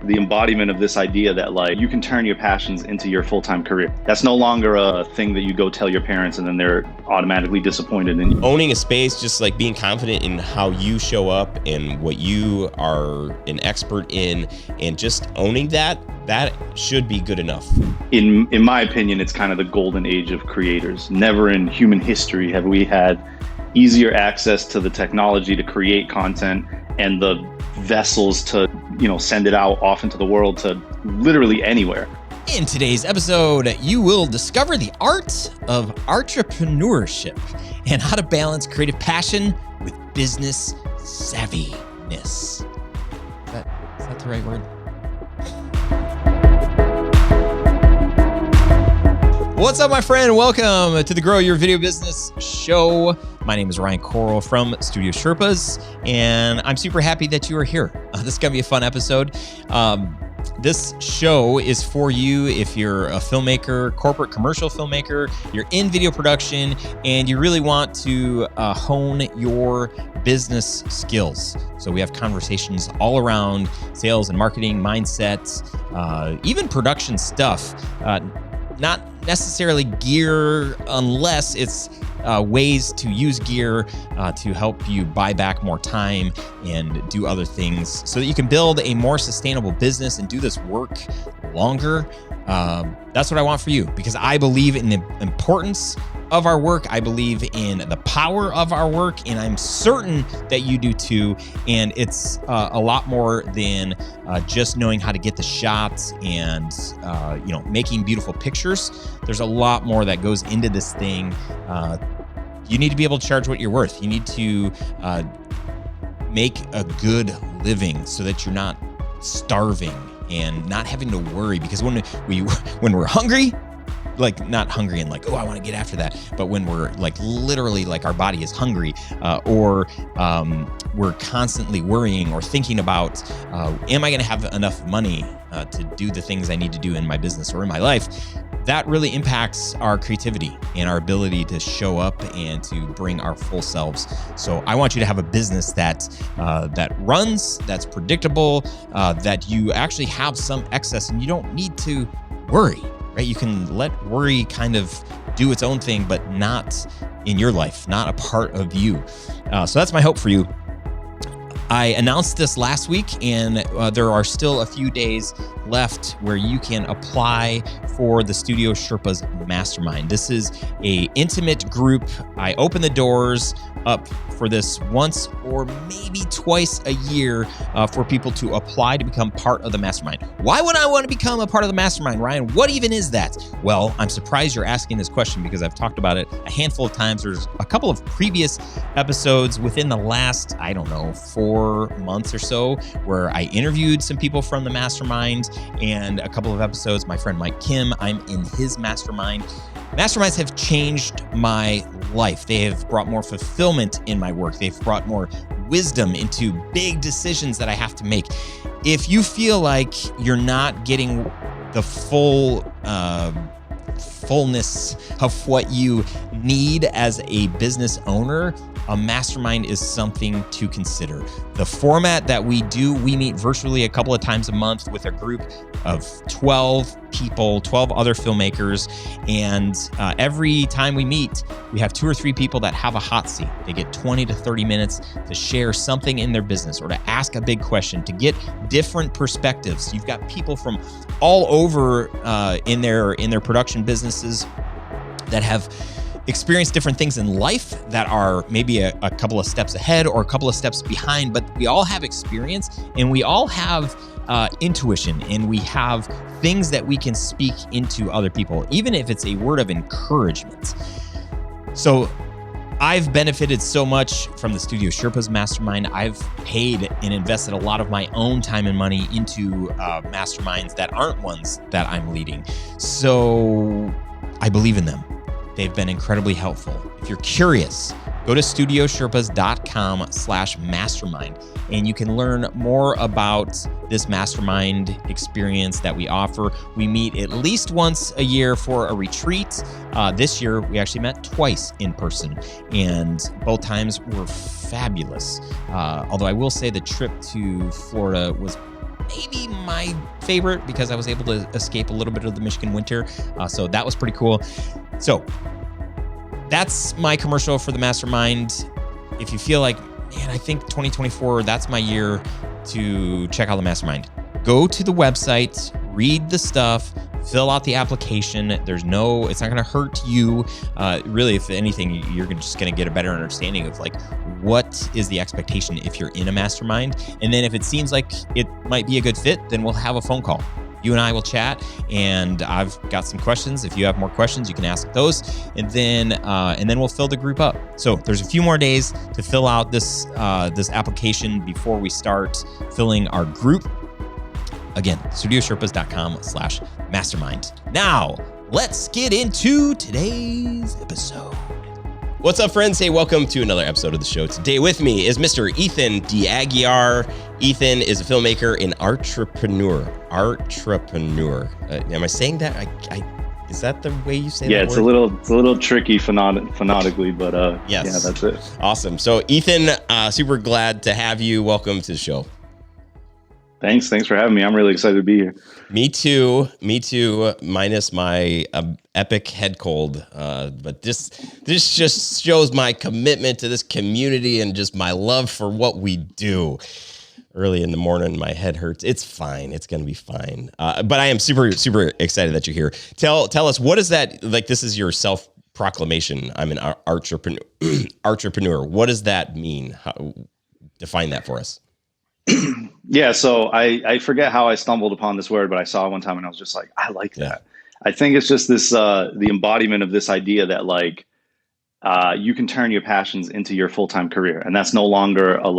the embodiment of this idea that like you can turn your passions into your full-time career. That's no longer a thing that you go tell your parents and then they're automatically disappointed in you. Owning a space, just like being confident in how you show up and what you are an expert in, and just owning that should be good enough. In my opinion, it's kind of the golden age of creators. Never in human history have we had easier access to the technology to create content and the vessels to, send it out off into the world to literally anywhere. In today's episode, you will discover the art of entrepreneurship and how to balance creative passion with business savviness. Is that the right word? What's up, my friend? Welcome to the Grow Your Video Business Show. My name is Ryan Coral from Studio Sherpas, and I'm super happy that you are here. This is going to be a fun episode. This show is for you if you're a filmmaker, corporate commercial filmmaker, you're in video production, and you really want to hone your business skills. So we have conversations all around sales and marketing, mindsets, even production stuff. Not necessarily gear unless it's ways to use gear to help you buy back more time and do other things so that you can build a more sustainable business and do this work longer. That's what I want for you, because I believe in the importance of our work. I believe in the power of our work, and I'm certain that you do too. And it's a lot more than just knowing how to get the shots and making beautiful pictures. There's a lot more that goes into this thing. You need to be able to charge what you're worth. You need to make a good living so that you're not starving and not having to worry. Because when we're hungry, like not hungry and like, oh, I want to get after that. But when we're like literally like our body is hungry or we're constantly worrying or thinking about, am I going to have enough money to do the things I need to do in my business or in my life? That really impacts our creativity and our ability to show up and to bring our full selves. So I want you to have a business that runs, that's predictable, that you actually have some excess and you don't need to worry. Right? You can let worry kind of do its own thing, but not in your life, not a part of you. So that's my hope for you. I announced this last week, and there are still a few days left where you can apply for the Studio Sherpas Mastermind. This is an intimate group. I open the doors up for this once or maybe twice a year for people to apply to become part of the mastermind. Why would I want to become a part of the mastermind, Ryan? What even is that? Well, I'm surprised you're asking this question because I've talked about it a handful of times. There's a couple of previous episodes within the last, 4 months or so where I interviewed some people from the mastermind, and a couple of episodes, my friend Mike Kim, I'm in his mastermind. Masterminds have changed my life. They have brought more fulfillment in my work. They've brought more wisdom into big decisions that I have to make. If you feel like you're not getting the fullness of what you need as a business owner, a mastermind is something to consider. The format that we do, we meet virtually a couple of times a month with a group of 12 people, 12 other filmmakers. And every time we meet, we have 2 or 3 people that have a hot seat. They get 20 to 30 minutes to share something in their business or to ask a big question, to get different perspectives. You've got people from all over in their production businesses that have experienced different things in life that are maybe a couple of steps ahead or a couple of steps behind, but we all have experience and we all have intuition, and we have things that we can speak into other people, even if it's a word of encouragement. So I've benefited so much from the Studio Sherpas Mastermind. I've paid and invested a lot of my own time and money into masterminds that aren't ones that I'm leading. So I believe in them. They've been incredibly helpful. If you're curious, go to studiosherpas.com/mastermind, and you can learn more about this mastermind experience that we offer. We meet at least once a year for a retreat. This year, we actually met twice in person, and both times were fabulous. Although I will say the trip to Florida was maybe my favorite because I was able to escape a little bit of the Michigan winter. So that was pretty cool. So that's my commercial for the mastermind. If you feel like, man, I think 2024, that's my year to check out the mastermind, go to the website, read the stuff, fill out the application. It's not going to hurt you. Really, if anything, you're just going to get a better understanding of like, what is the expectation if you're in a mastermind? And then if it seems like it might be a good fit, then we'll have a phone call. You and I will chat, and I've got some questions. If you have more questions, you can ask those, and then we'll fill the group up. So there's a few more days to fill out this application before we start filling our group. Again, studiosherpas.com/mastermind. Now, let's get into today's episode. What's up, friends? Hey, welcome to another episode of the show. Today with me is Mr. Ethan de Aguiar. Ethan is a filmmaker and Artrepreneur. Am I saying that? Is that the way you say that? Yeah, it's word? a little tricky phonetically, but yes. Yeah, that's it. Awesome. So, Ethan, super glad to have you. Welcome to the show. Thanks for having me. I'm really excited to be here. Me too. Minus my epic head cold. But this just shows my commitment to this community and just my love for what we do. Early in the morning, my head hurts. It's fine. It's going to be fine. But I am super excited that you're here. Tell us, what is that? Like, this is your self-proclamation. I'm an entrepreneur. What does that mean? Define that for us. Yeah, so I forget how I stumbled upon this word, but I saw it one time and I was just like, I like that. I think it's just this the embodiment of this idea that like you can turn your passions into your full-time career, and that's no longer a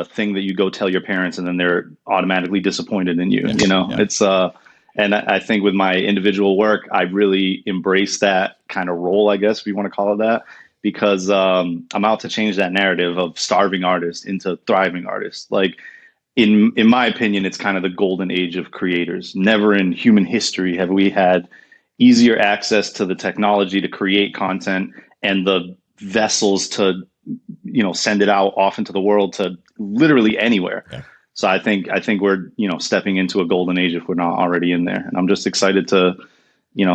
thing that you go tell your parents and then they're automatically disappointed in you. You know, it's and I think with my individual work, I really embrace that kind of role, I guess, if you want to call it that. Because I'm out to change that narrative of starving artists into thriving artists. Like, in my opinion, it's kind of the golden age of creators. Never in human history have we had easier access to the technology to create content and the vessels to, send it out off into the world to literally anywhere. Yeah. So I think we're, stepping into a golden age if we're not already in there. And I'm just excited to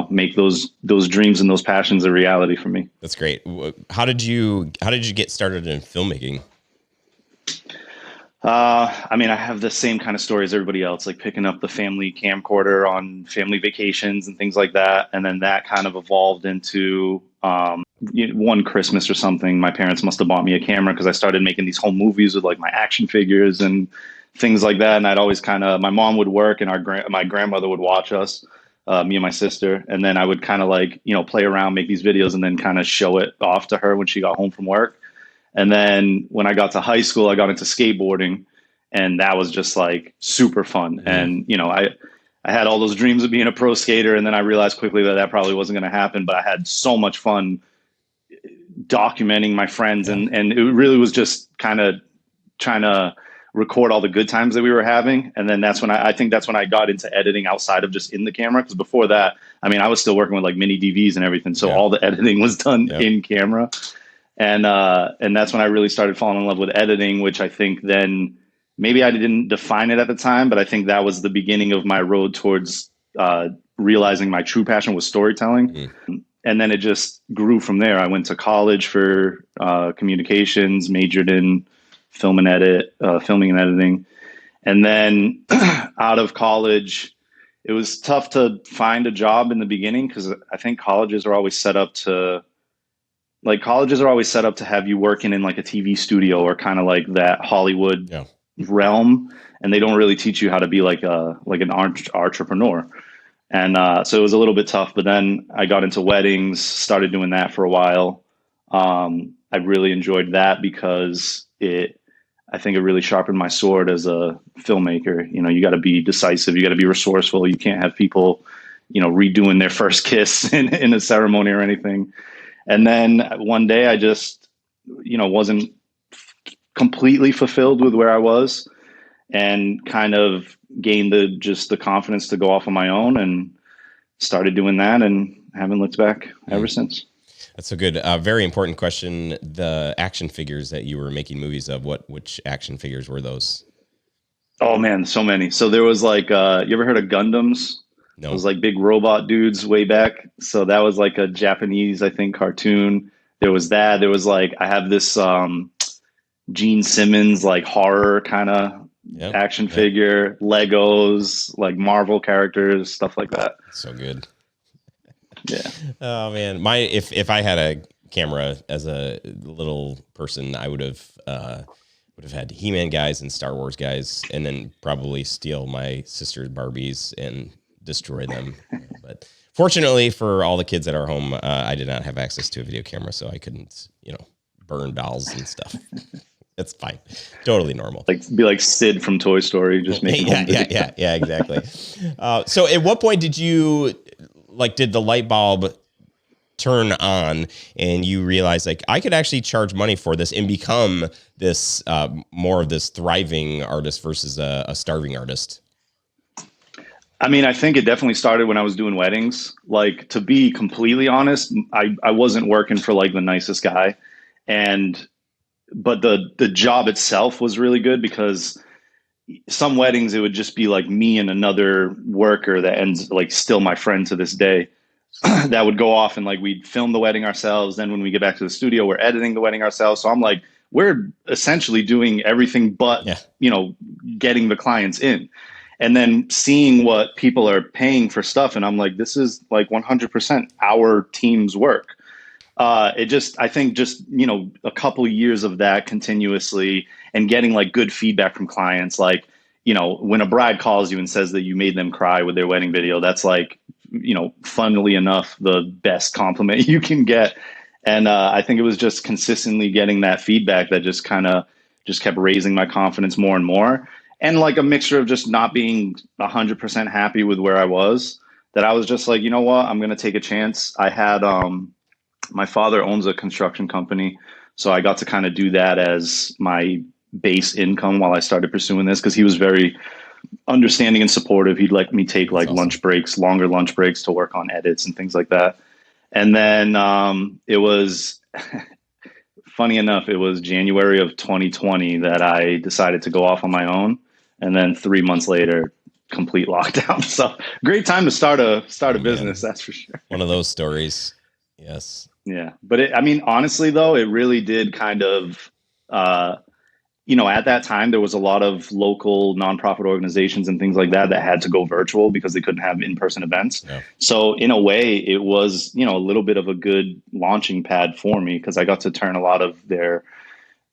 make those dreams and those passions a reality for me. That's great. How did you get started in filmmaking? I have the same kind of story as everybody else, like picking up the family camcorder on family vacations and things like that. And then that kind of evolved into one Christmas or something. My parents must have bought me a camera because I started making these home movies with like my action figures and things like that. And I'd always my mom would work and my grandmother would watch us. Me and my sister, and then I would kind of like, play around, make these videos, and then kind of show it off to her when she got home from work. And then when I got to high school, I got into skateboarding, and that was just like super fun. Mm-hmm. And, I had all those dreams of being a pro skater, and then I realized quickly that probably wasn't going to happen, but I had so much fun documenting my friends, and it really was just kind of trying to record all the good times that we were having. And then that's when I think that's when I got into editing outside of just in the camera. Because before that, I was still working with like mini DVs and everything. So all the editing was done in camera. And that's when I really started falling in love with editing, which I think then maybe I didn't define it at the time, but I think that was the beginning of my road towards realizing my true passion was storytelling. Mm. And then it just grew from there. I went to college for communications, majored in filming and editing. And then out of college, it was tough to find a job in the beginning because I think colleges are always set up to have you working in like a TV studio or kind of like that Hollywood realm. And they don't really teach you how to be like an entrepreneur. And so it was a little bit tough, but then I got into weddings, started doing that for a while. I really enjoyed that because I think it really sharpened my sword as a filmmaker. You got to be decisive. You got to be resourceful. You can't have people, redoing their first kiss in a ceremony or anything. And then one day I just, wasn't completely fulfilled with where I was and kind of gained the confidence to go off on my own and started doing that and haven't looked back ever since. That's a good, very important question. The action figures that you were making movies of, which action figures were those? Oh man, so many. So there was like, you ever heard of Gundams? No. Those like big robot dudes way back. So that was like a Japanese, I think, cartoon. There was that. There was like, I have this Gene Simmons like horror kind of Yep. action Yep. figure, Legos, like Marvel characters, stuff like that. So good. Yeah. Oh man, my if I had a camera as a little person, I would have had He-Man guys and Star Wars guys, and then probably steal my sister's Barbies and destroy them. But fortunately for all the kids at our home, I did not have access to a video camera, so I couldn't, burn dolls and stuff. That's fine, totally normal. Like be like Sid from Toy Story, just making home video. Yeah, exactly. So, at what point did you did the light bulb turn on and you realize like I could actually charge money for this and become this more of this thriving artist versus a starving artist? I mean, I think it definitely started when I was doing weddings. Like, to be completely honest, I wasn't working for like the nicest guy. And but the job itself was really good because some weddings it would just be like me and another worker that ends like still my friend to this day that would go off and like we'd film the wedding ourselves. Then when we get back to the studio, we're editing the wedding ourselves. So I'm like, we're essentially doing everything but Yeah. getting the clients in. And then seeing what people are paying for stuff, and I'm like, this is like 100% our team's work. I think just, a couple years of that continuously and getting like good feedback from clients, like, when a bride calls you and says that you made them cry with their wedding video, that's like, funnily enough, the best compliment you can get. And I think it was just consistently getting that feedback that just kind of just kept raising my confidence more and more. And like a mixture of just not being 100% happy with where I was, that I was just like, you know what, I'm going to take a chance. I had, my father owns a construction company, so I got to kind of do that as my base income while I started pursuing this because he was very understanding and supportive. He'd let me take That's like awesome. lunch breaks, longer lunch breaks to work on edits and things like that. And then it was funny enough, it was January of 2020 that I decided to go off on my own. And then 3 months later, complete lockdown. So great time to start a Oh, business, man. that's for sure. One of those stories. Yes. Yeah, but I mean, honestly, though, it really did kind of, at that time, there was a lot of local nonprofit organizations and things like that that had to go virtual because they couldn't have in-person events. Yeah. So in a way, it was, a little bit of a good launching pad for me because I got to turn a lot of their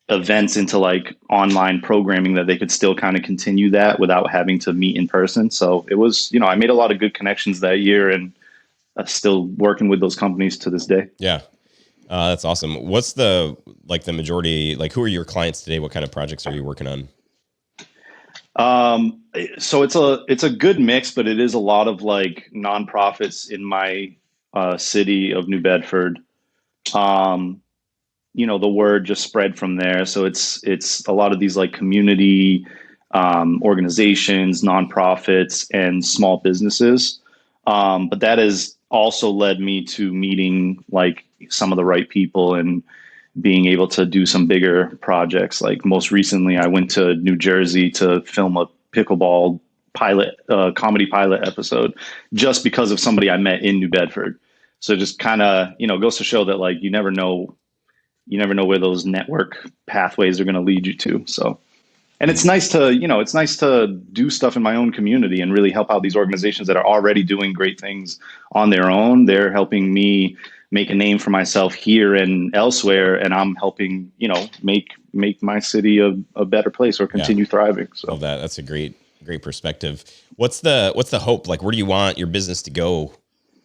events into like online programming that they could still kind of continue that without having to meet in person. So it was, I made a lot of good connections that year and still working with those companies to this day. Yeah. That's awesome. What's the majority, like who are your clients today? What kind of projects are you working on? So it's a good mix, but it is a lot of like nonprofits in my city of New Bedford. The word just spread from there. So it's a lot of these like community organizations, nonprofits, and small businesses. But that has also led me to meeting like some of the right people and being able to do some bigger projects. Like most recently, I went to New Jersey to film a pickleball pilot, comedy pilot episode, just because of somebody I met in New Bedford. So just kind of, goes to show that like you never know where those network pathways are going to lead you to. So, and it's nice to do stuff in my own community and really help out these organizations that are already doing great things on their own. They're helping me make a name for myself here and elsewhere, and I'm helping, make my city a better place or continue thriving. So Love that. That's a great perspective. What's the hope? Like, where do you want your business to go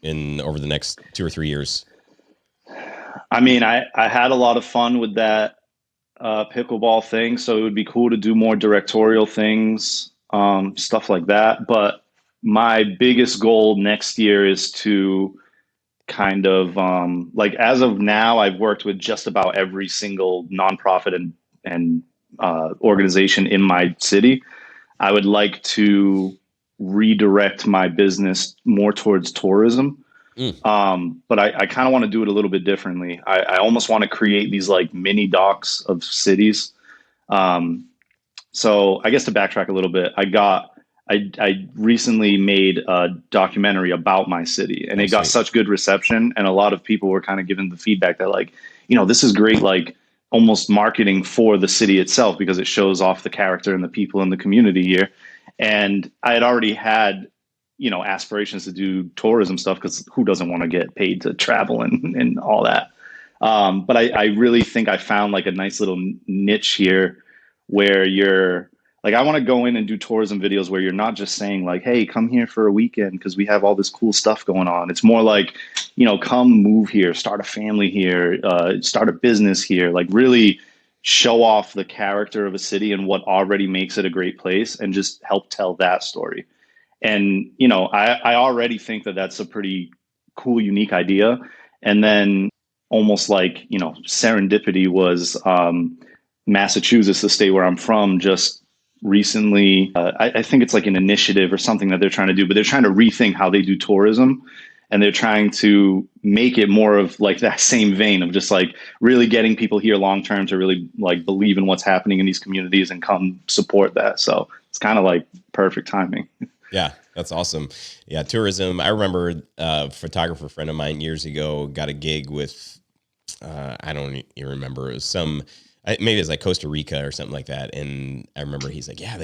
over the next 2 or 3 years? I mean, I had a lot of fun with that pickleball thing, so it would be cool to do more directorial things, stuff like that. But my biggest goal next year is to kind of like as of now, I've worked with just about every single nonprofit and organization in my city. I would like to redirect my business more towards tourism. But I kind of want to do it a little bit differently. I almost want to create these like mini docs of cities. So I guess to backtrack a little bit, I recently made a documentary about my city, and Oh, it got sweet. such good reception, and a lot of people were kind of giving the feedback that, like, this is great, like almost marketing for the city itself, because it shows off the character and the people in the community here. And I had already had, aspirations to do tourism stuff, because who doesn't want to get paid to travel and all that. But I really think I found like a nice little niche here where you're like, I want to go in and do tourism videos where you're not just saying like, hey, come here for a weekend because we have all this cool stuff going on. It's more like, come move here, start a family here, start a business here, like really show off the character of a city and what already makes it a great place, and just help tell that story. And, I already think that that's a pretty cool, unique idea. And then almost like, serendipity was, Massachusetts, the state where I'm from, just recently, I think it's like an initiative or something that they're trying to do, but they're trying to rethink how they do tourism. And they're trying to make it more of like that same vein of just like really getting people here long term to really like believe in what's happening in these communities and come support that. So it's kind of like perfect timing. Yeah, that's awesome. Yeah, tourism. I remember a photographer friend of mine years ago got a gig with, I don't even remember, it was maybe it was like Costa Rica or something like that. And I remember he's like, yeah,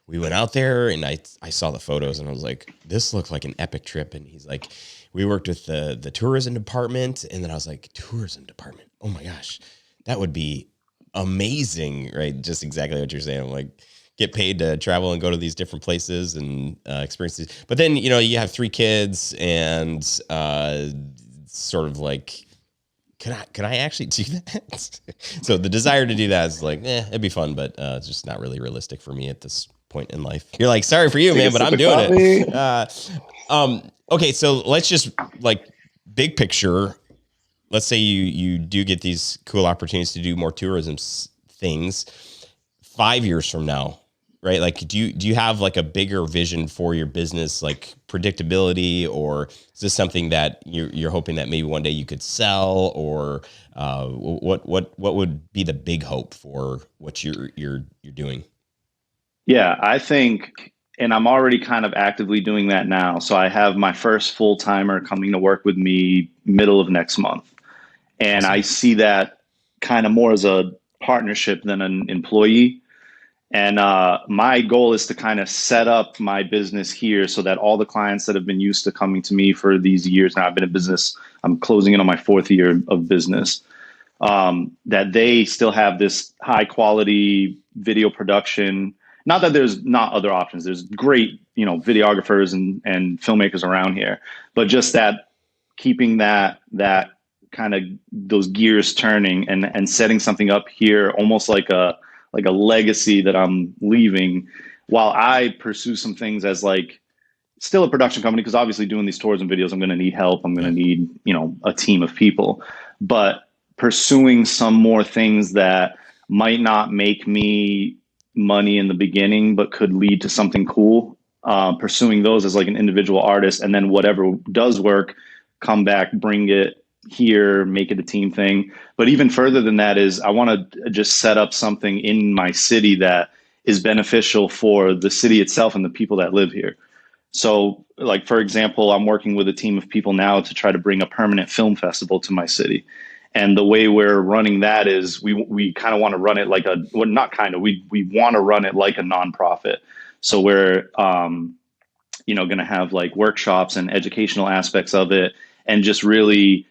we went out there, and I saw the photos, and I was like, this looked like an epic trip. And he's like, we worked with the tourism department. And then I was like, tourism department? Oh my gosh, that would be amazing, right? Just exactly what you're saying. I'm like, get paid to travel and go to these different places and experiences. But then, you have 3 kids, and sort of like, can I actually do that? So the desire to do that is like, it'd be fun, but it's just not really realistic for me at this point in life. You're like, sorry for you, man, but I'm doing it. Okay, so let's just like big picture. Let's say you do get these cool opportunities to do more tourism things 5 years from now, right? Like, do you have like a bigger vision for your business, like predictability, or is this something that you're hoping that maybe one day you could sell, or what would be the big hope for what you're doing? Yeah, I think, and I'm already kind of actively doing that now. So I have my first full timer coming to work with me middle of next month. And Awesome. I see that kind of more as a partnership than an employee. And my goal is to kind of set up my business here so that all the clients that have been used to coming to me for these years now, I've been in business, I'm closing in on my 4th year of business, that they still have this high quality video production. Not that there's not other options. There's great, videographers and filmmakers around here, but just that keeping that kind of those gears turning and setting something up here, almost like a legacy that I'm leaving, while I pursue some things as like still a production company, because obviously doing these tours and videos, I'm going to need help. I'm going to need, a team of people, but pursuing some more things that might not make me money in the beginning, but could lead to something cool. Pursuing those as like an individual artist, and then whatever does work, come back, bring it here, make it a team thing. But even further than that is I want to just set up something in my city that is beneficial for the city itself and the people that live here. So, like, for example, I'm working with a team of people now to try to bring a permanent film festival to my city. And the way we're running that is we kind of want to run it like not kind of, we want to run it like a nonprofit. So we're, going to have like workshops and educational aspects of it, and just really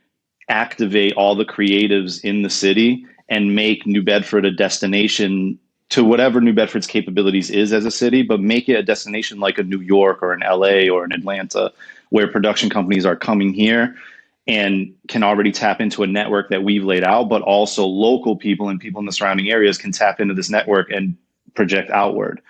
activate all the creatives in the city and make New Bedford a destination to whatever New Bedford's capabilities is as a city, but make it a destination like a New York or an LA or an Atlanta, where production companies are coming here and can already tap into a network that we've laid out, but also local people and people in the surrounding areas can tap into this network and project outward.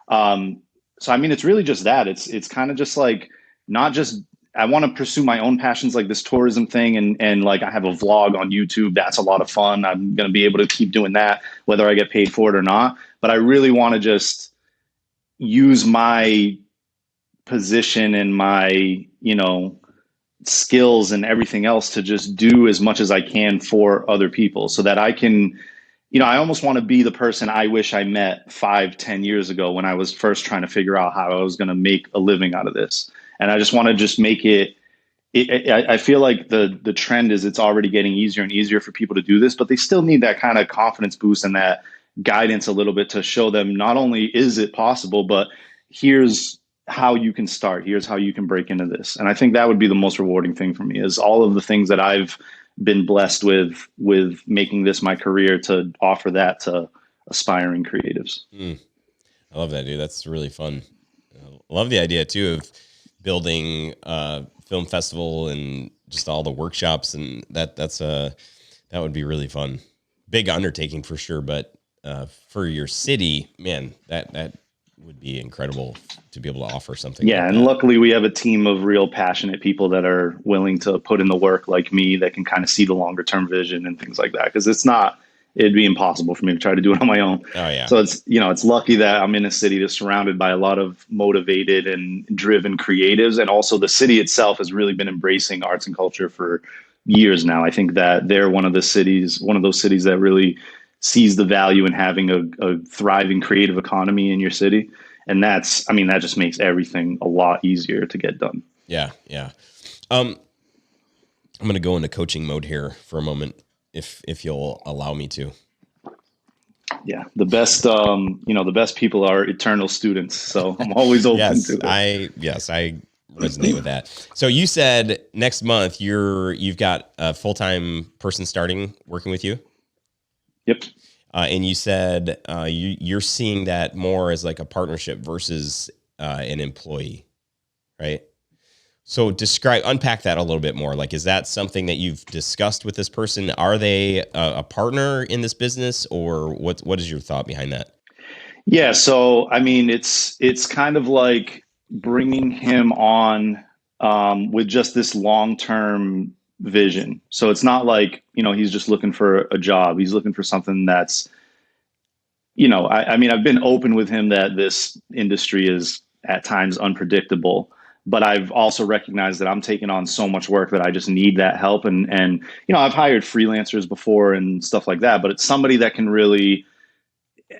So, I mean, it's really just that. It's kind of just like, not just, I want to pursue my own passions like this tourism thing, and like I have a vlog on YouTube. That's a lot of fun. I'm going to be able to keep doing that, whether I get paid for it or not. But I really want to just use my position and my, skills and everything else to just do as much as I can for other people, so that I can, I almost want to be the person I wish I met 5, 10 years ago when I was first trying to figure out how I was going to make a living out of this. And I just want to just make I feel like the trend is it's already getting easier and easier for people to do this, but they still need that kind of confidence boost and that guidance a little bit to show them not only is it possible, but here's how you can start. Here's how you can break into this. And I think that would be the most rewarding thing for me is all of the things that I've been blessed with making this my career to offer that to aspiring creatives. I love that, dude. That's really fun. I love the idea too of building a film festival and just all the workshops, and that would be really fun. Big undertaking for sure, but for your city, man, that would be incredible to be able to offer something. Yeah, like and that. luckily we have a team of real passionate people that are willing to put in the work like me, that can kind of see the longer term vision and things like that. Because it'd be impossible for me to try to do it on my own. Oh yeah. So it's lucky that I'm in a city that's surrounded by a lot of motivated and driven creatives. And also the city itself has really been embracing arts and culture for years now. I think that they're one of those cities that really sees the value in having a thriving creative economy in your city. And that just makes everything a lot easier to get done. Yeah. Yeah. I'm going to go into coaching mode here for a moment, if you'll allow me to. Yeah. The best people are eternal students. So I'm always open to it. I resonate with that. So you said next month you've got a full-time person starting working with you. Yep. And you said you're seeing that more as like a partnership versus an employee, right? So unpack that a little bit more. Like, is that something that you've discussed with this person? Are they a partner in this business, or what is your thought behind that? Yeah. So, it's kind of like bringing him on with just this long-term vision. So it's not like, he's just looking for a job. He's looking for something that's, I've been open with him that this industry is at times unpredictable, but I've also recognized that I'm taking on so much work that I just need that help. And I've hired freelancers before and stuff like that, but it's somebody that can really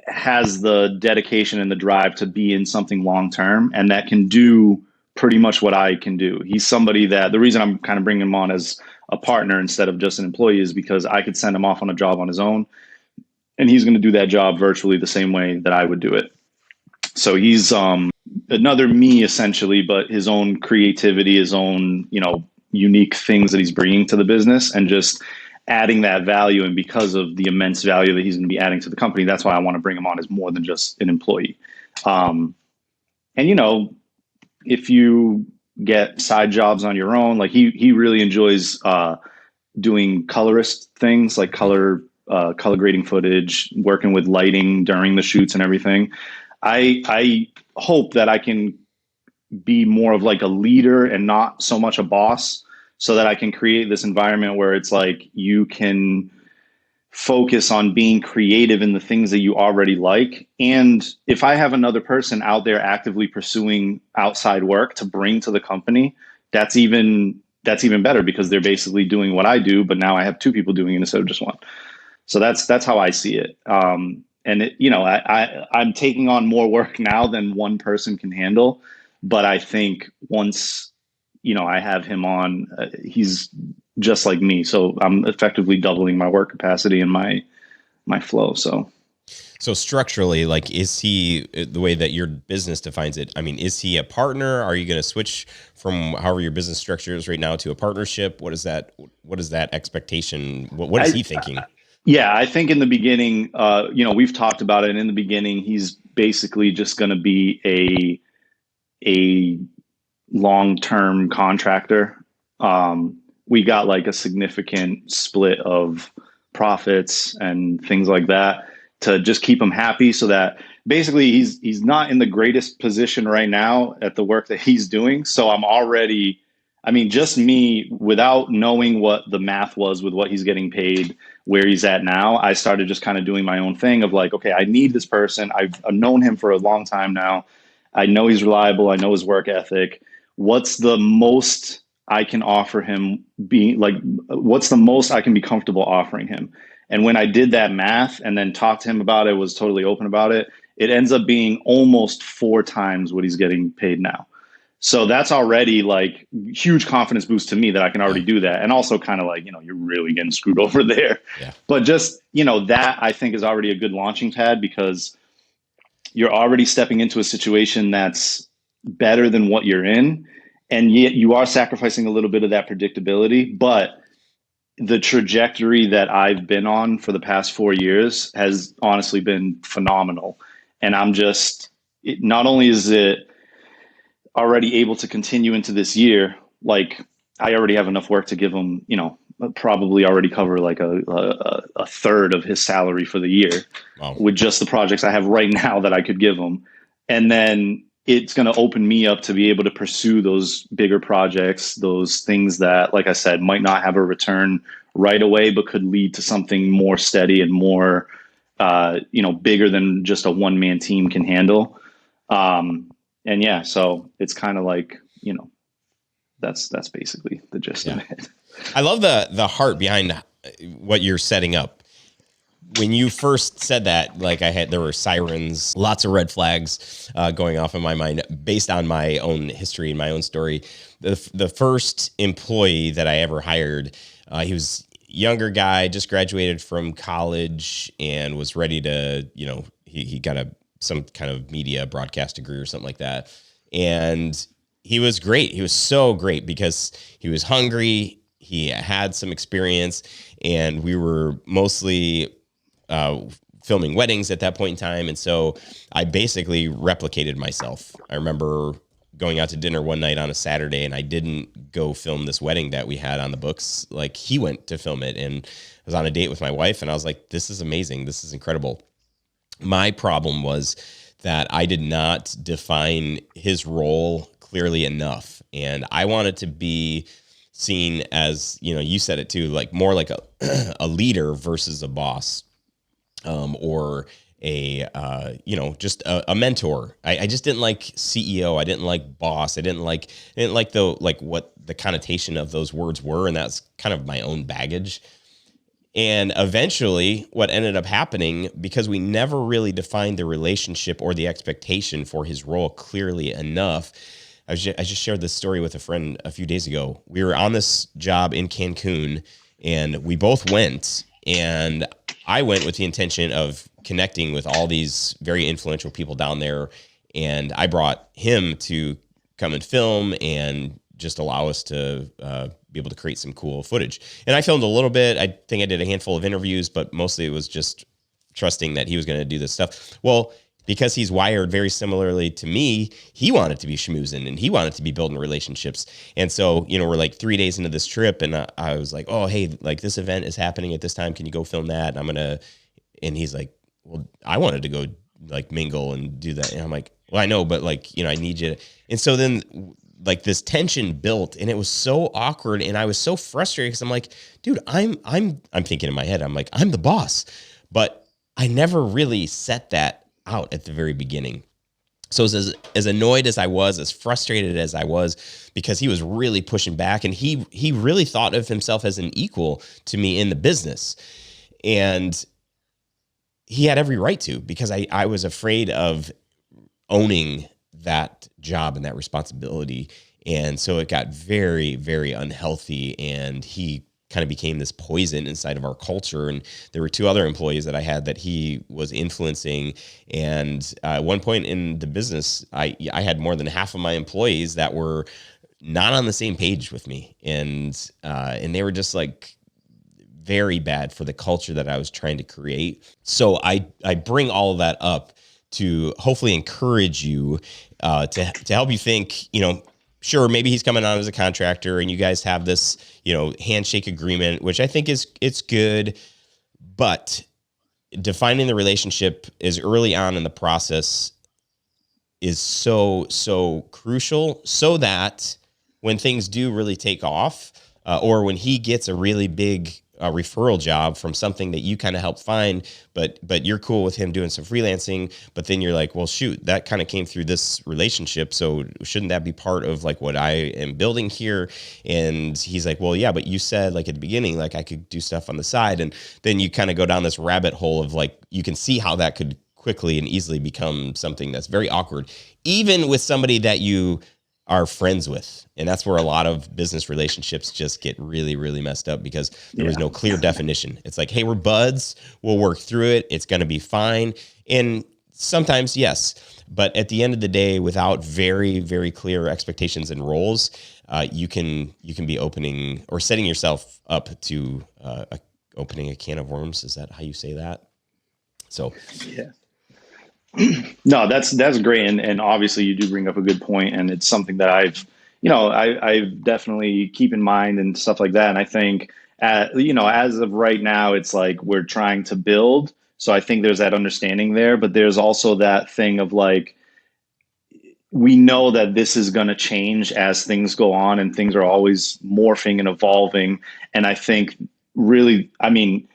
has the dedication and the drive to be in something long-term and that can do pretty much what I can do. He's somebody that the reason I'm kind of bringing him on as a partner instead of just an employee is because I could send him off on a job on his own and he's going to do that job virtually the same way that I would do it. So he's another me essentially, but his own creativity, his own, unique things that he's bringing to the business and just adding that value. And because of the immense value that he's going to be adding to the company, that's why I want to bring him on as more than just an employee. If you get side jobs on your own, like he really enjoys doing colorist things like color grading footage, working with lighting during the shoots and everything. I hope that I can be more of like a leader and not so much a boss, so that I can create this environment where it's like you can focus on being creative in the things that you already like. And if I have another person out there actively pursuing outside work to bring to the company, that's even better because they're basically doing what I do, but now I have two people doing it instead of just one. So that's how I see it. I'm taking on more work now than one person can handle. But I think once, I have him on, he's just like me. So I'm effectively doubling my work capacity and my flow. So structurally, like, is he, the way that your business defines it, is he a partner? Are you going to switch from however your business structure is right now to a partnership? What is that expectation? What is he thinking? Yeah, I think in the beginning, we've talked about it. And in the beginning, he's basically just going to be a long-term contractor. We got like a significant split of profits and things like that to just keep him happy, so that basically he's not in the greatest position right now at the work that he's doing. So I'm already, just me, without knowing what the math was with what he's getting paid, where he's at now, I started just kind of doing my own thing of like, okay, I need this person. I've known him for a long time now. I know he's reliable. I know his work ethic. What's the most I can offer him what's the most I can be comfortable offering him? And when I did that math and then talked to him about it, was totally open about it, it ends up being almost 4 times what he's getting paid now. So that's already like huge confidence boost to me that I can already do that. And also kind of like, you're really getting screwed over there. Yeah. But just, that I think is already a good launching pad, because you're already stepping into a situation that's better than what you're in. And yet you are sacrificing a little bit of that predictability. But the trajectory that I've been on for the past 4 years has honestly been phenomenal. And not only is it already able to continue into this year, like I already have enough work to give him, probably already cover like a third of his salary for the year. Wow. With just the projects I have right now that I could give him. And then it's going to open me up to be able to pursue those bigger projects, those things that, like I said, might not have a return right away, but could lead to something more steady and more, bigger than just a one-man team can handle. And yeah, so it's kind of like, that's basically the gist of it. I love the heart behind what you're setting up. When you first said that, like there were sirens, lots of red flags going off in my mind based on my own history and my own story. The first employee that I ever hired, he was a younger guy, just graduated from college and was ready to, he got some kind of media broadcast degree or something like that. And he was great. He was so great because he was hungry. He had some experience, and we were mostly filming weddings at that point in time. And so I basically replicated myself. I remember going out to dinner one night on a Saturday, and I didn't go film this wedding that we had on the books. Like, he went to film it, and I was on a date with my wife, and I was like, this is amazing. This is incredible. My problem was that I did not define his role clearly enough. And I wanted to be seen as, you said it too, like more like a leader versus a boss, or just a mentor. I just didn't like CEO. I didn't like boss. I didn't like what the connotation of those words were. And that's kind of my own baggage. And eventually what ended up happening, because we never really defined the relationship or the expectation for his role clearly enough. I just shared this story with a friend a few days ago. We were on this job in Cancun, and we both went, and I went with the intention of connecting with all these very influential people down there. And I brought him to come and film and just allow us to be able to create some cool footage. And I filmed a little bit. I think I did a handful of interviews, but mostly it was just trusting that he was going to do this stuff. Well, because he's wired very similarly to me, he wanted to be schmoozing and he wanted to be building relationships. And so, we're like 3 days into this trip, and I was like, oh, hey, like this event is happening at this time. Can you go film that? And he's like, well, I wanted to go like mingle and do that. And I'm like, well, I know, but like, I need you to. And so then like this tension built, and it was so awkward, and I was so frustrated because I'm like, dude, I'm thinking in my head, I'm like, I'm the boss, but I never really set that out at the very beginning. So as annoyed as I was, as frustrated as I was, because he was really pushing back, and he really thought of himself as an equal to me in the business. And he had every right to, because I was afraid of owning that job and that responsibility. And so it got very, very unhealthy, and he kind of became this poison inside of our culture. And there were 2 other employees that I had that he was influencing. And at one point in the business, I had more than half of my employees that were not on the same page with me. And they were just like very bad for the culture that I was trying to create. So I bring all of that up to hopefully encourage you, to help you think, sure, maybe he's coming on as a contractor and you guys have this, handshake agreement, which I think it's good, but defining the relationship as early on in the process is so crucial, so that when things do really take off, or when he gets a really big a referral job from something that you kind of helped find, but you're cool with him doing some freelancing. But then you're like, well, shoot, that kind of came through this relationship. So shouldn't that be part of like what I am building here? And he's like, well, yeah, but you said like at the beginning, like I could do stuff on the side. And then you kind of go down this rabbit hole of like, you can see how that could quickly and easily become something that's very awkward, even with somebody that you are friends with. And that's where a lot of business relationships just get really, really messed up because there was no clear definition. It's like, hey, we're buds. We'll work through it. It's going to be fine. And sometimes, yes. But at the end of the day, without very, very clear expectations and roles, you can be opening or setting yourself up to opening a can of worms. Is that how you say that? So, yeah. No, that's great. And obviously you do bring up a good point, and it's something that I've definitely keep in mind and stuff like that. And I think, as of right now, it's like we're trying to build. So I think there's that understanding there, but there's also that thing of like, we know that this is going to change as things go on, and things are always morphing and evolving. And I think really, I mean,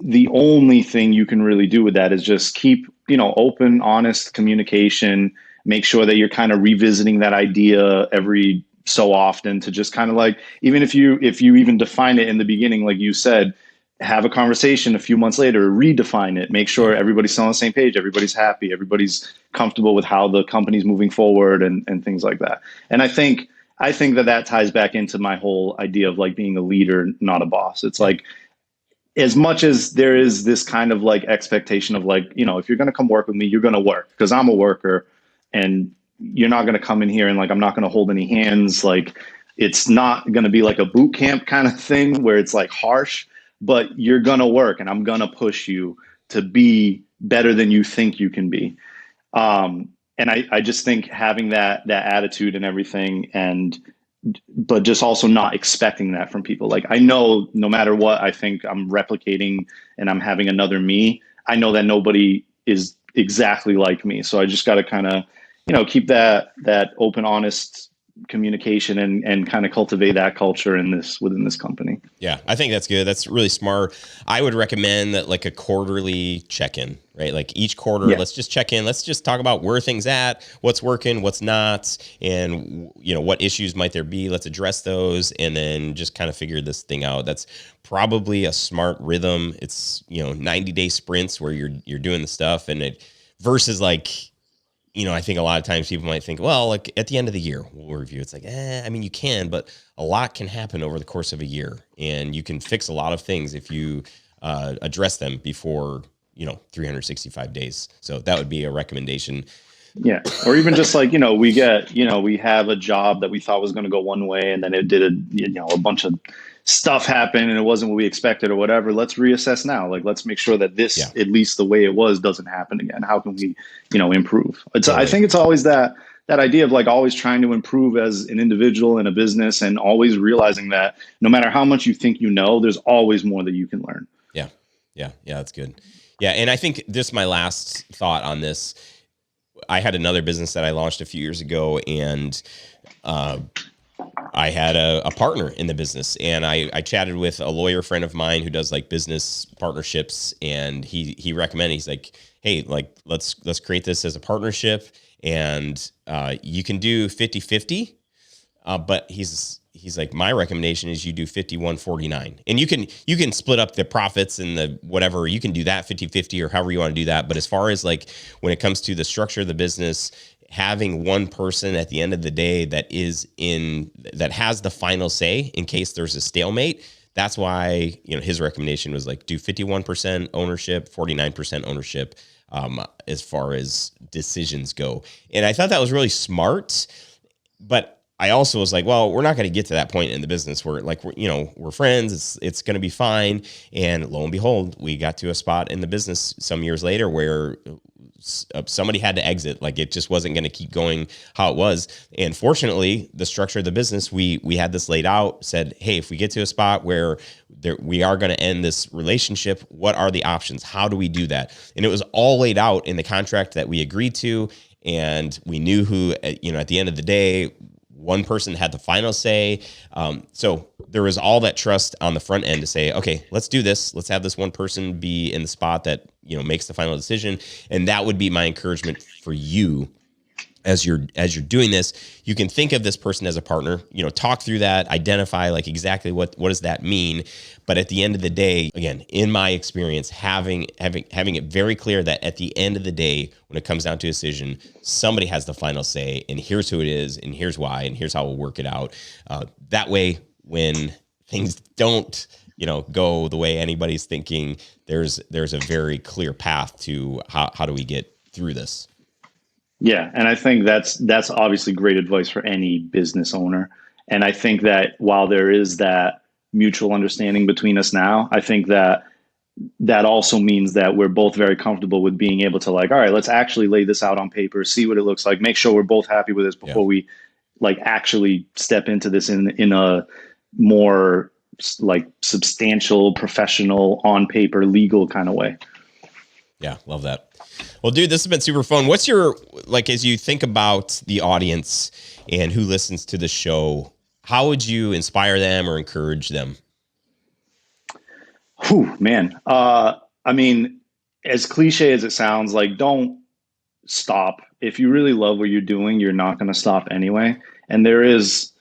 the only thing you can really do with that is just keep, open, honest communication, make sure that you're kind of revisiting that idea every so often to just kind of like, even if you even define it in the beginning, like you said, have a conversation a few months later, redefine it, make sure everybody's still on the same page, everybody's happy, everybody's comfortable with how the company's moving forward and things like that. And I think that ties back into my whole idea of like being a leader, not a boss. It's like, as much as there is this kind of like expectation of like, if you're going to come work with me, you're going to work because I'm a worker, and you're not going to come in here and like, I'm not going to hold any hands. Like, it's not going to be like a boot camp kind of thing where it's like harsh, but you're going to work and I'm going to push you to be better than you think you can be. And I just think having that attitude and everything, but just also not expecting that from people. Like, I know no matter what I think I'm replicating and I'm having another me, I know that nobody is exactly like me. So I just got to kind of, keep that open, honest communication and kind of cultivate that culture within this company. Yeah, I think that's good. That's really smart. I would recommend that like a quarterly check-in, right? Like each quarter, let's just check in. Let's just talk about where things at, what's working, what's not, and what issues might there be. Let's address those and then just kind of figure this thing out. That's probably a smart rhythm. It's 90-day sprints where you're doing the stuff, and it versus like, I think a lot of times people might think, well, like at the end of the year, we'll review. It's like, you can, but a lot can happen over the course of a year, and you can fix a lot of things if you address them before, 365 days. So that would be a recommendation. Yeah. Or even just like, we have a job that we thought was going to go one way, and then it did a bunch of stuff happened and it wasn't what we expected or whatever. Let's reassess now. Like, let's make sure that this, at least the way it was, doesn't happen again. How can we, improve? I think it's always that idea of like always trying to improve as an individual in a business, and always realizing that no matter how much you think there's always more that you can learn. Yeah, that's good. Yeah. And I think this is my last thought on this. I had another business that I launched a few years ago, and I had a partner in the business, and I chatted with a lawyer friend of mine who does like business partnerships, and he recommended, he's like, hey, like let's create this as a partnership, and you can do 50-50, but he's like, my recommendation is you do 51-49, and you can split up the profits and the whatever, you can do that 50-50 or however you want to do that. But as far as like when it comes to the structure of the business, having one person at the end of the day that has the final say in case there's a stalemate. That's why, his recommendation was like do 51% ownership, 49% ownership, as far as decisions go. And I thought that was really smart, but I also was like, well, we're not going to get to that point in the business where like, we're friends. It's going to be fine. And lo and behold, we got to a spot in the business some years later where somebody had to exit. Like, it just wasn't going to keep going how it was. And fortunately, the structure of the business, we had this laid out, said, hey, if we get to a spot where we are going to end this relationship, what are the options? How do we do that? And it was all laid out in the contract that we agreed to. And we knew who, at the end of the day, one person had the final say. So there was all that trust on the front end to say, okay, let's do this. Let's have this one person be in the spot that, makes the final decision. And that would be my encouragement for you as you're doing this. You can think of this person as a partner, talk through that, identify like exactly what does that mean. But at the end of the day, again, in my experience, having it very clear that at the end of the day, when it comes down to a decision, somebody has the final say, and here's who it is, and here's why, and here's how we'll work it out. That way, when things don't, go the way anybody's thinking, there's a very clear path to how do we get through this. Yeah, and I think that's obviously great advice for any business owner. And I think that while there is that mutual understanding between us now, I think that also means that we're both very comfortable with being able to like, all right, let's actually lay this out on paper, see what it looks like, make sure we're both happy with this before we like actually step into this in a more like substantial, professional, on paper, legal kind of way. Yeah, love that. Well, dude, this has been super fun. What's your, like, as you think about the audience and who listens to the show, how would you inspire them or encourage them? Whew, man. I mean, as cliche as it sounds, like, don't stop. If you really love what you're doing, you're not going to stop anyway. And there is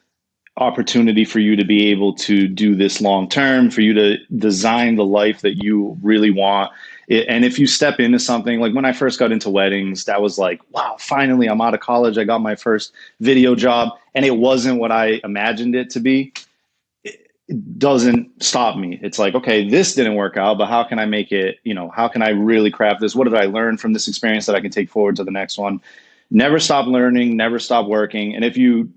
opportunity for you to be able to do this long term, for you to design the life that you really want. And if you step into something like when I first got into weddings, that was like, wow, finally I'm out of college. I got my first video job, and it wasn't what I imagined it to be. It doesn't stop me. It's like, okay, this didn't work out, but how can I make it, how can I really craft this? What did I learn from this experience that I can take forward to the next one? Never stop learning, never stop working. And if you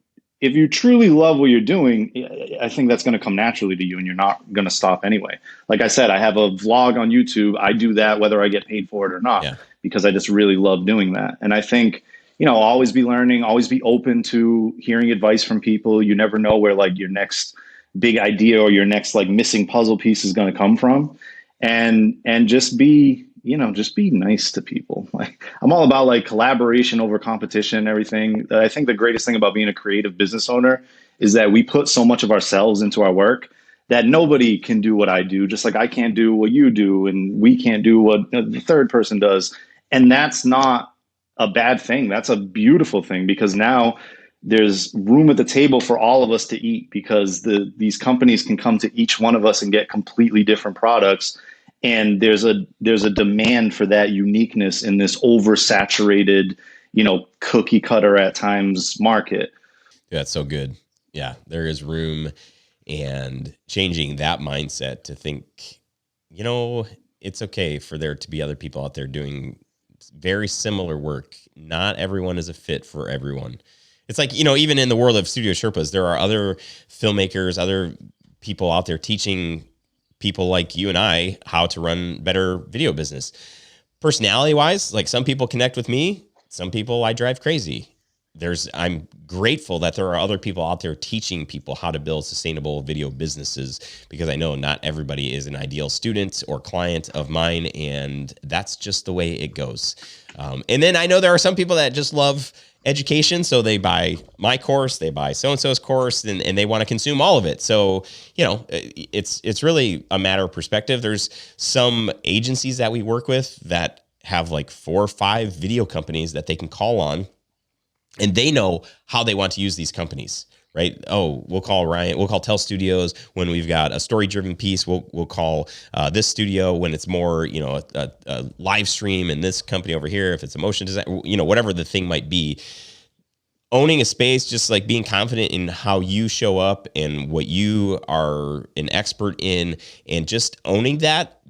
truly love what you're doing, I think that's going to come naturally to you, and you're not going to stop anyway. Like I said, I have a vlog on YouTube. I do that whether I get paid for it or not, because I just really love doing that. And I think, always be learning, always be open to hearing advice from people. You never know where like your next big idea or your next like missing puzzle piece is going to come from. And just be, just be nice to people. Like, I'm all about like collaboration over competition and everything. I think the greatest thing about being a creative business owner is that we put so much of ourselves into our work that nobody can do what I do, just like I can't do what you do, and we can't do what the third person does. And that's not a bad thing. That's a beautiful thing, because now there's room at the table for all of us to eat, because these companies can come to each one of us and get completely different products. And there's a demand for that uniqueness in this oversaturated, cookie cutter at times market. Yeah, that's so good. Yeah, there is room, and changing that mindset to think, it's okay for there to be other people out there doing very similar work. Not everyone is a fit for everyone. It's like, even in the world of Studio Sherpas, there are other filmmakers, other people out there teaching people like you and I how to run better video business. Personality wise, like some people connect with me, some people I drive crazy. I'm grateful that there are other people out there teaching people how to build sustainable video businesses, because I know not everybody is an ideal student or client of mine, and that's just the way it goes. And then I know there are some people that just love education, so they buy my course, they buy so-and-so's course, and they want to consume all of it. So, it's really a matter of perspective. There's some agencies that we work with that have like 4 or 5 video companies that they can call on, and they know how they want to use these companies, right? Oh, we'll call Ryan, we'll call Tell Studios when we've got a story-driven piece. We'll call this studio when it's more, a live stream, and this company over here, if it's a motion design, whatever the thing might be. Owning a space, just like being confident in how you show up and what you are an expert in, and just owning that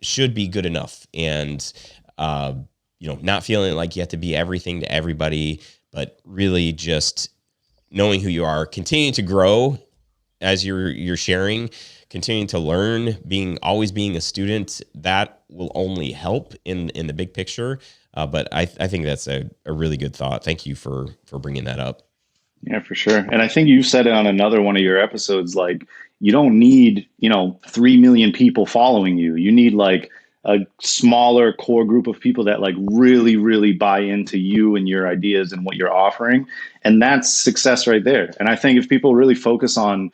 should be good enough. And, not feeling like you have to be everything to everybody, but really just knowing who you are, continuing to grow as you're sharing, continuing to learn, always being a student. That will only help in the big picture. But I think that's a really good thought. Thank you for bringing that up. Yeah, for sure. And I think you said it on another one of your episodes, like, you don't need, 3 million people following you. You need like a smaller core group of people that like really, really buy into you and your ideas and what you're offering. And that's success right there. And I think if people really focus on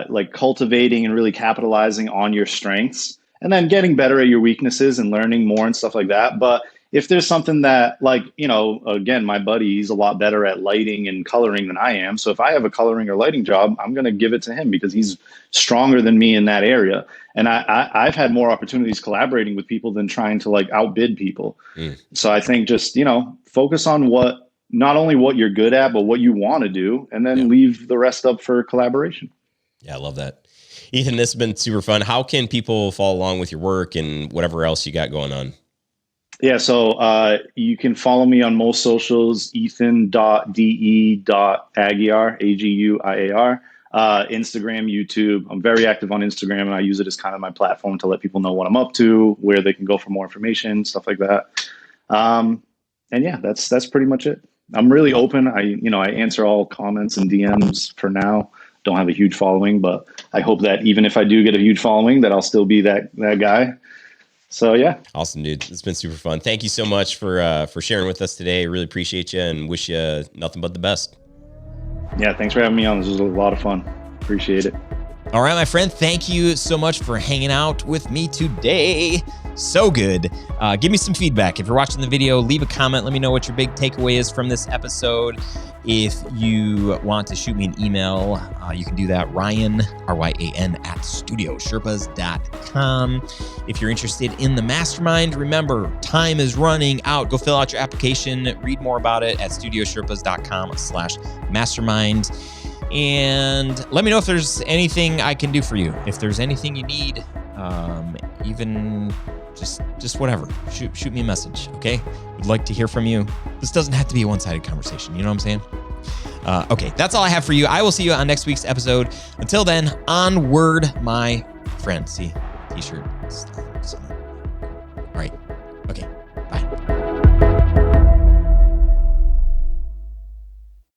like cultivating and really capitalizing on your strengths, and then getting better at your weaknesses and learning more and stuff like that. But if there's something that, like, again, my buddy, he's a lot better at lighting and coloring than I am. So if I have a coloring or lighting job, I'm going to give it to him because he's stronger than me in that area. And I've had more opportunities collaborating with people than trying to like outbid people. So I think just, focus on not only what you're good at, but what you want to do, and then leave the rest up for collaboration. Yeah, I love that. Ethan, this has been super fun. How can people follow along with your work and whatever else you got going on? Yeah, so you can follow me on most socials, ethan.de.aguiar, Aguiar, Instagram, YouTube. I'm very active on Instagram, and I use it as kind of my platform to let people know what I'm up to, where they can go for more information, stuff like that. And yeah, that's pretty much it. I'm really open. I answer all comments and DMs for now. Don't have a huge following, but I hope that even if I do get a huge following, that I'll still be that guy. So yeah. Awesome, dude. It's been super fun. Thank you so much for sharing with us today. Really appreciate you and wish you nothing but the best. Yeah, thanks for having me on. This was a lot of fun. Appreciate it. All right, my friend, thank you so much for hanging out with me today. So good. Give me some feedback. If you're watching the video, leave a comment. Let me know what your big takeaway is from this episode. If you want to shoot me an email, you can do that, Ryan, R-Y-A-N, @studiosherpas.com. If you're interested in the mastermind, remember, time is running out. Go fill out your application. Read more about it at studiosherpas.com/mastermind. And let me know if there's anything I can do for you. If there's anything you need, even just whatever, shoot me a message, okay? Would like to hear from you. This doesn't have to be a one-sided conversation, you know what I'm saying? Okay, that's all I have for you. I will see you on next week's episode. Until then, onward, my friend. See, t-shirt. All right, okay.